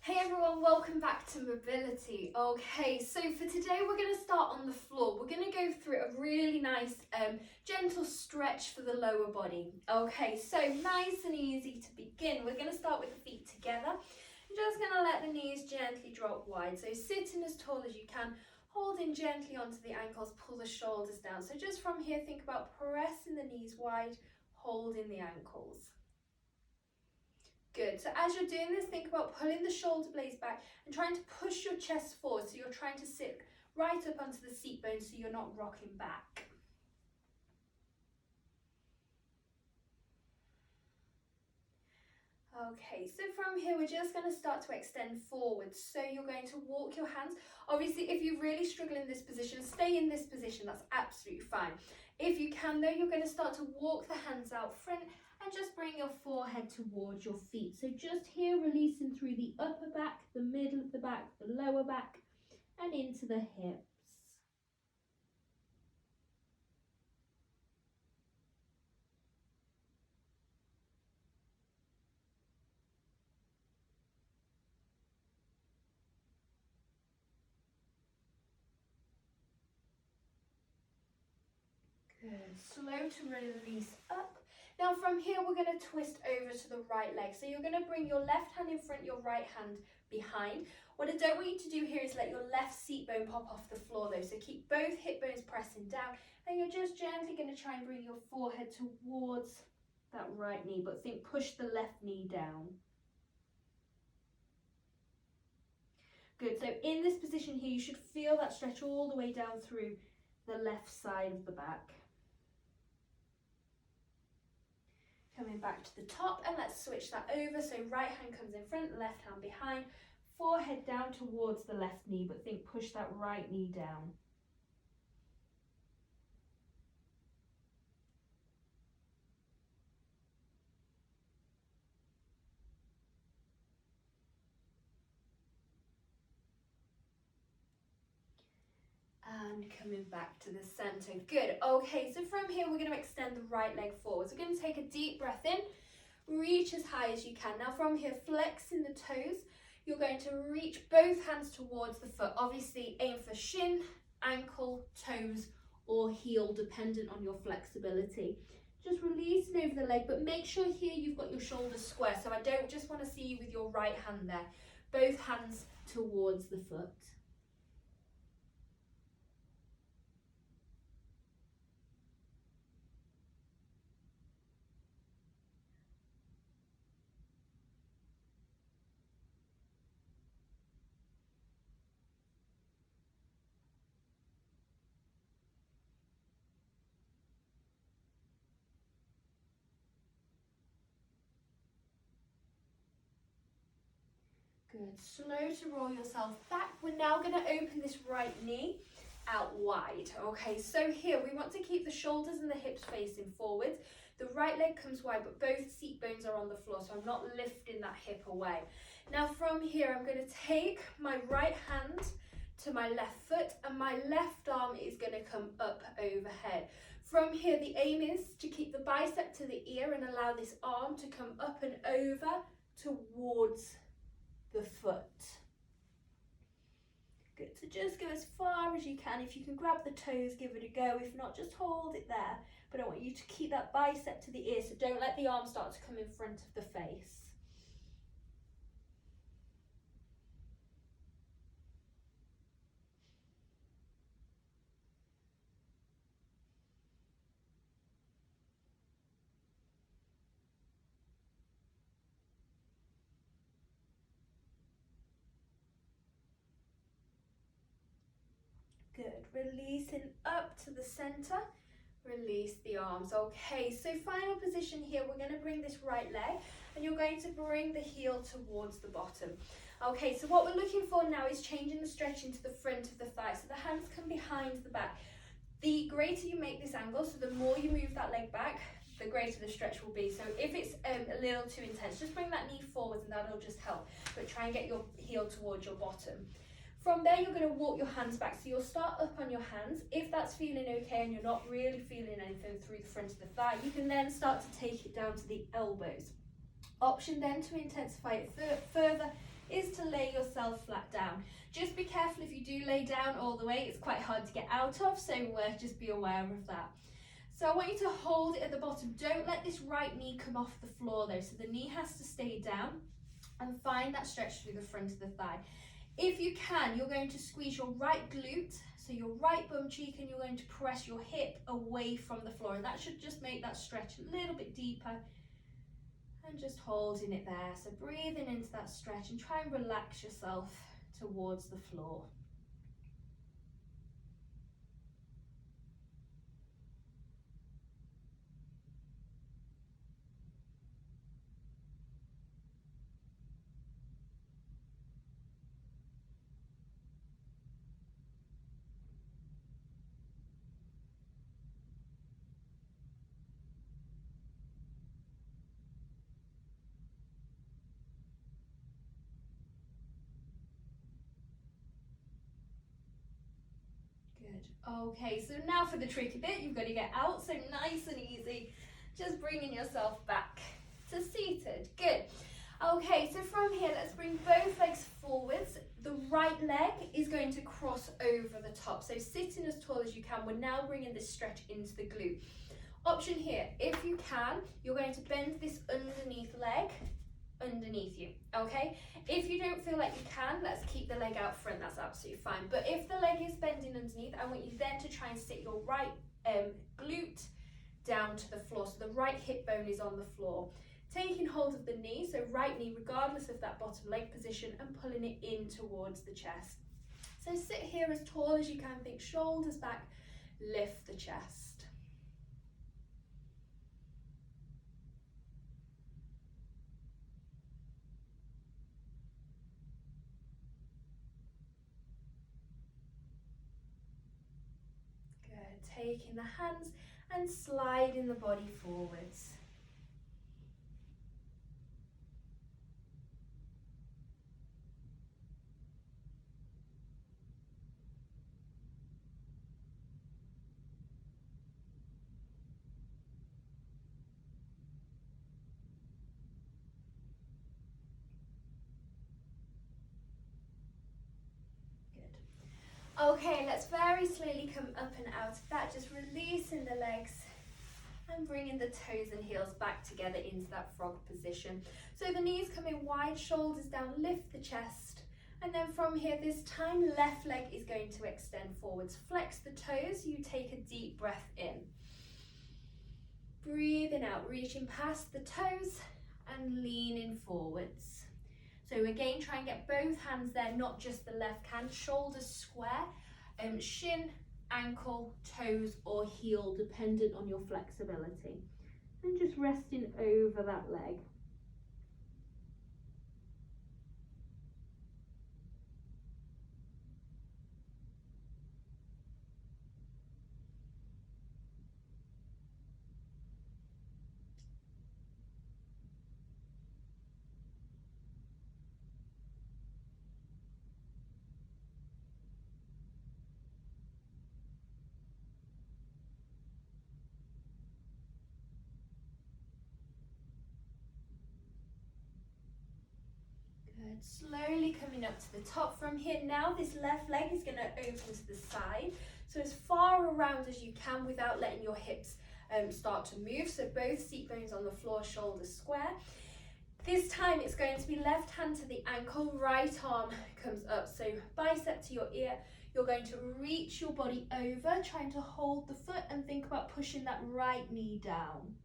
Hey everyone, welcome back to Mobility. Okay, so for today we're going to start on the floor. We're going to go through a really nice gentle stretch for the lower body. Okay, so nice and easy to begin. We're going to start with the feet together. I'm just going to let the knees gently drop wide. So sitting as tall as you can, holding gently onto the ankles, pull the shoulders down. So just from here, think about pressing the knees wide, holding the ankles. Good. So as you're doing this, think about pulling the shoulder blades back and trying to push your chest forward. So you're trying to sit right up onto the seat bone so you're not rocking back. Okay, so from here we're just going to start to extend forward. So you're going to walk your hands. Obviously, if you really struggle in this position, stay in this position. That's absolutely fine. If you can though, you're going to start to walk the hands out front and just bring your forehead towards your feet. So just here, releasing through the upper back, the middle of the back, the lower back, and into the hips. Good. Slow to release up. Now from here, we're going to twist over to the right leg. So you're going to bring your left hand in front, your right hand behind. What I don't want you to do here is let your left seat bone pop off the floor though. So keep both hip bones pressing down, and you're just gently going to try and bring your forehead towards that right knee, but think push the left knee down. Good. So in this position here, you should feel that stretch all the way down through the left side of the back. Coming back to the top, and let's switch that over. So right hand comes in front, left hand behind, forehead down towards the left knee, but think push that right knee down. And coming back to the center. Good. Okay, so from here we're going to extend the right leg forward. So we're going to take a deep breath in, reach as high as you can. Now from here, flexing the toes, you're going to reach both hands towards the foot. Obviously aim for shin, ankle, toes, or heel, dependent on your flexibility. Just releasing over the leg, but make sure here you've got your shoulders square. So I don't just want to see you with your right hand there. Both hands towards the foot. Good. Slow to roll yourself back. We're now going to open this right knee out wide. Okay, so here we want to keep the shoulders and the hips facing forwards. The right leg comes wide, but both seat bones are on the floor, so I'm not lifting that hip away. Now from here, I'm going to take my right hand to my left foot, and my left arm is going to come up overhead. From here, the aim is to keep the bicep to the ear and allow this arm to come up and over towards the foot. Good, so just go as far as you can. If you can grab the toes, give it a go. If not, just hold it there. But I want you to keep that bicep to the ear, so don't let the arm start to come in front of the face. Good, releasing up to the center, release the arms. Okay, so final position here, we're going to bring this right leg and you're going to bring the heel towards the bottom. Okay, so what we're looking for now is changing the stretch into the front of the thigh, so the hands come behind the back. The greater you make this angle, so the more you move that leg back, the greater the stretch will be. So if it's a little too intense, just bring that knee forwards and that'll just help, but try and get your heel towards your bottom. From there, you're going to walk your hands back. So you'll start up on your hands. If that's feeling okay and you're not really feeling anything through the front of the thigh, you can then start to take it down to the elbows. Option then to intensify it further is to lay yourself flat down. Just be careful if you do lay down all the way, it's quite hard to get out of, so just be aware of that. So I want you to hold it at the bottom. Don't let this right knee come off the floor though, so the knee has to stay down, and find that stretch through the front of the thigh. If you can, you're going to squeeze your right glute, so your right bum cheek, and you're going to press your hip away from the floor, and that should just make that stretch a little bit deeper, and just holding it there. So breathing into that stretch and try and relax yourself towards the floor. Okay, so now for the tricky bit, you've got to get out, so nice and easy, just bringing yourself back to seated. Good. Okay, so from here, let's bring both legs forwards. The right leg is going to cross over the top, so sitting as tall as you can. We're now bringing this stretch into the glute. Option here, if you can, you're going to bend this underneath leg underneath you, okay? If you don't feel like you can, let's keep the leg out front, that's absolutely fine. But if the leg is bending underneath, I want you then to try and sit your right glute down to the floor, so the right hip bone is on the floor. Taking hold of the knee, so right knee regardless of that bottom leg position, and pulling it in towards the chest. So sit here as tall as you can, think shoulders back, lift the chest. Taking the hands and sliding the body forwards. Okay, let's very slowly come up and out of that, just releasing the legs and bringing the toes and heels back together into that frog position. So the knees come in wide, shoulders down, lift the chest, and then from here, this time, left leg is going to extend forwards. Flex the toes, you take a deep breath in. Breathing out, reaching past the toes and leaning forwards. So again, try and get both hands there, not just the left hand, shoulders square, shin, ankle, toes or heel, dependent on your flexibility. And just resting over that leg. Slowly coming up to the top from here. Now this left leg is going to open to the side, so as far around as you can without letting your hips start to move. So both seat bones on the floor, shoulders square. This time it's going to be left hand to the ankle, right arm comes up, so bicep to your ear. You're going to reach your body over, trying to hold the foot and think about pushing that right knee down.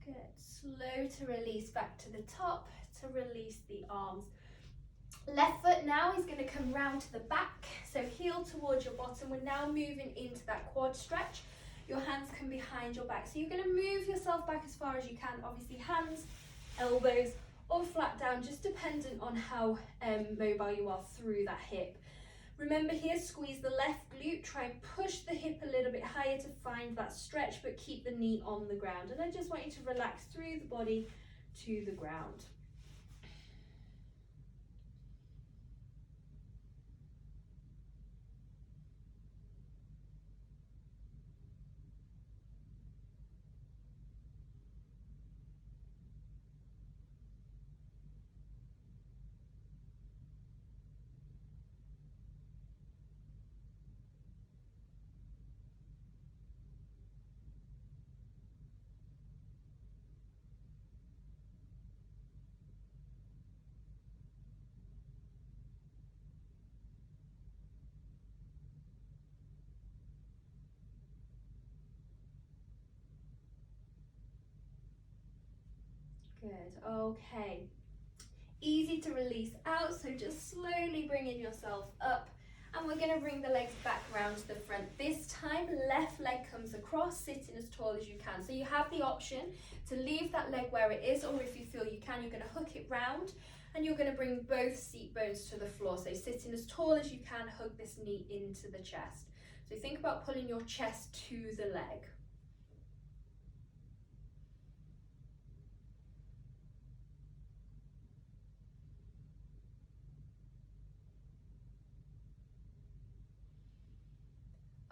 Good. Slow to release back to the top, to release the arms. Left foot now is going to come round to the back, so heel towards your bottom. We're now moving into that quad stretch. Your hands come behind your back, so you're going to move yourself back as far as you can. Obviously hands, elbows or flat down, just dependent on how mobile you are through that hip. Remember here, squeeze the left glute, try and push the hip a little bit higher to find that stretch, but keep the knee on the ground. And I just want you to relax through the body to the ground. Good, okay. Easy to release out, so just slowly bringing yourself up, and we're going to bring the legs back around to the front. This time, left leg comes across, sitting as tall as you can. So you have the option to leave that leg where it is, or if you feel you can, you're going to hook it round, and you're going to bring both seat bones to the floor. So sitting as tall as you can, hug this knee into the chest. So think about pulling your chest to the leg.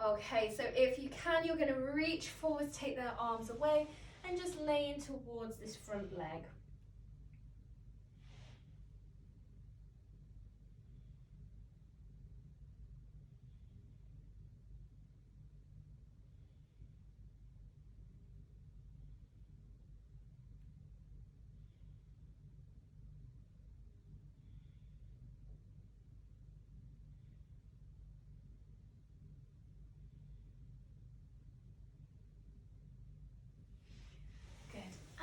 Okay, so if you can, you're going to reach forward, take the arms away, and just lay in towards this front leg.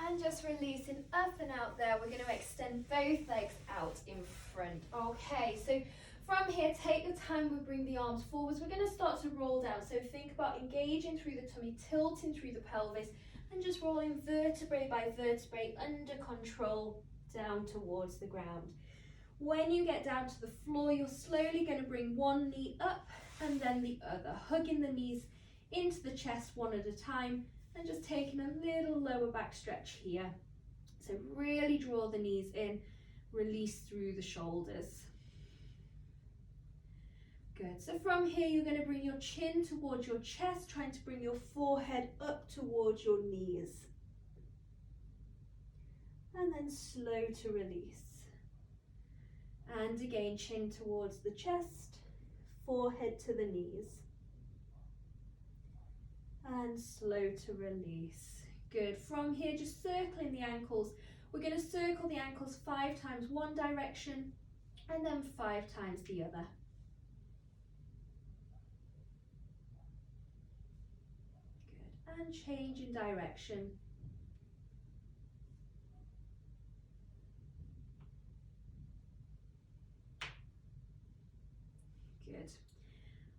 And just releasing up and out there, we're going to extend both legs out in front. Okay, so from here, take the time, we bring the arms forwards. We're going to start to roll down. So think about engaging through the tummy, tilting through the pelvis, and just rolling vertebrae by vertebrae under control down towards the ground. When you get down to the floor, you're slowly going to bring one knee up and then the other, hugging the knees into the chest one at a time, and just taking a little lower back stretch here. So really draw the knees in, release through the shoulders. Good. So from here, you're going to bring your chin towards your chest, trying to bring your forehead up towards your knees. And then slow to release. And again, chin towards the chest, forehead to the knees. And slow to release. Good. From here, just circling the ankles. We're going to circle the ankles 5 times one direction and then 5 times the other. Good. And change in direction. Good.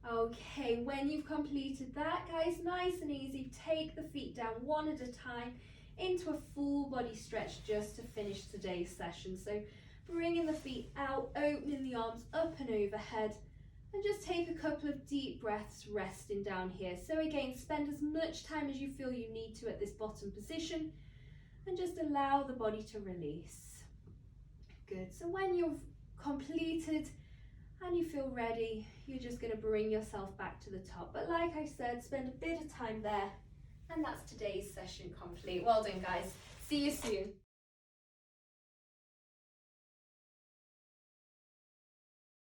Okay, when you've completed that, guys, nice and easy, take the feet down one at a time into a full body stretch just to finish today's session. So bringing the feet out, opening the arms up and overhead, and just take a couple of deep breaths resting down here. So again, spend as much time as you feel you need to at this bottom position, and just allow the body to release. Good. So when you've completed and you feel ready, you're just going to bring yourself back to the top. But like I said, spend a bit of time there, and that's today's session complete. Well done, guys. See you soon.